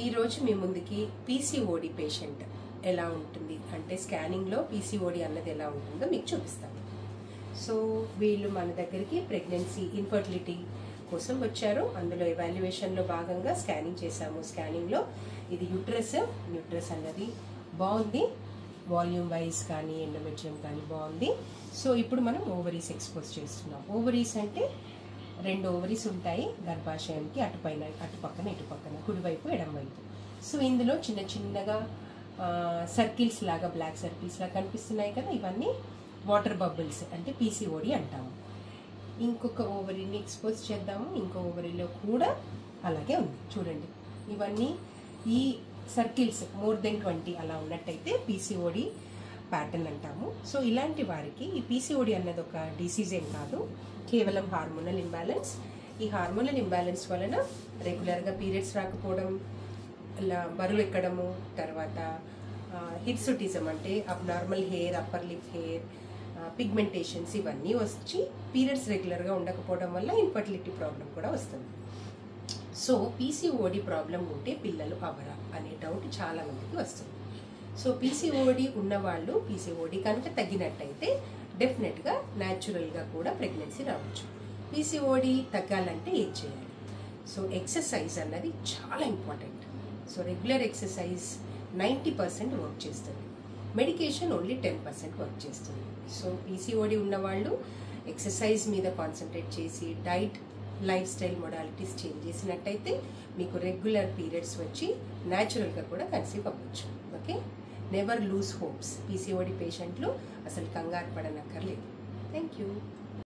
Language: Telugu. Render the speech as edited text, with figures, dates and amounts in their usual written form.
ఈ రోజు మీ ముందుకి పీసీఓడి పేషెంట్ ఎలా ఉంటుంది అంటే స్కానింగ్ లో పీసీఓడి అన్నది ఎలా ఉంటుందో మీకు చూపిస్తాను. సో వీళ్ళు మన దగ్గరికి ప్రెగ్నెన్సీ ఇన్ఫర్టిలిటీ కోసం వచ్చారు. అందులో ఎవాల్యుయేషన్ లో భాగంగా స్కానింగ్ చేశాము. స్కానింగ్ లో ఇది న్యూట్రస్ అన్నది బాగుంది, వాల్యూమ్ వైజ్ కానీ ఎండోమెట్రియం కానీ బాగుంది. సో ఇప్పుడు మనం ఓవరీస్ ఎక్స్పోజ్ చేస్తున్నాం. ఓవరీస్ అంటే 2 ఓవరీస్ ఉంటాయి గర్భాశయానికి, అటుపక్కన ఇటుపక్కన, కుడివైపు ఎడమవైపు. సో ఇందులో చిన్న చిన్నగా సర్కిల్స్ లాగా, బ్లాక్ సర్కిల్స్ లాగా కనిపిస్తున్నాయి కదా, ఇవన్నీ వాటర్ బబుల్స్ అంటే పీసీఓడి అంటాము. ఇంకొక ఓవరీని ఎక్స్పోజ్ చేద్దాము. ఇంకో ఓవరీలో కూడా అలాగే ఉంది చూడండి. ఇవన్నీ ఈ సర్కిల్స్ మోర్ దెన్ 20 అలా ఉన్నట్టయితే పీసీఓడి ప్యాటర్న్ అంటాము. సో ఇలాంటి వారికి ఈ పీసీఓడి అన్నది ఒక డిసీజ్ ఏం కాదు, కేవలం హార్మోనల్ ఇంబ్యాలెన్స్. ఈ హార్మోనల్ ఇంబ్యాలెన్స్ వలన రెగ్యులర్గా పీరియడ్స్ రాకపోవడం, బరువు ఎక్కడము, తర్వాత హిర్సుటిజం అంటే abnormal hair, upper lip hair, pigmentations ఇవన్నీ వచ్చి పీరియడ్స్ రెగ్యులర్గా ఉండకపోవడం వల్ల ఇన్ఫర్టిలిటీ ప్రాబ్లం కూడా వస్తుంది. సో పీసీఓడి ప్రాబ్లం ఉంటే పిల్లలు అవ్వరా అనే డౌట్ చాలా మందికి వస్తుంది. సో పీసీఓడి ఉన్నవాళ్ళు, పీసీఓడి కనుక తగ్గినట్టయితే డెఫినెట్గా న్యాచురల్గా కూడా ప్రెగ్నెన్సీ రావచ్చు. పీసీఓడి తగ్గాలంటే ఏం చేయాలి? సో ఎక్సర్సైజ్ అన్నది చాలా important. So regular exercise 90% work చేస్తుంది, మెడికేషన్ ఓన్లీ 10% వర్క్ చేస్తుంది. సో పీసీఓడి ఉన్నవాళ్ళు ఎక్సర్సైజ్ మీద కాన్సన్ట్రేట్ చేసి diet, life style modalities change చేసినట్టయితే మీకు రెగ్యులర్ పీరియడ్స్ వచ్చి న్యాచురల్గా కూడా కన్సీవ్ అవ్వచ్చు. Okay, never loose hopes. PCOD పేషెంట్లు అసలు కంగారు పడనక్కర్లేదు. Thank you.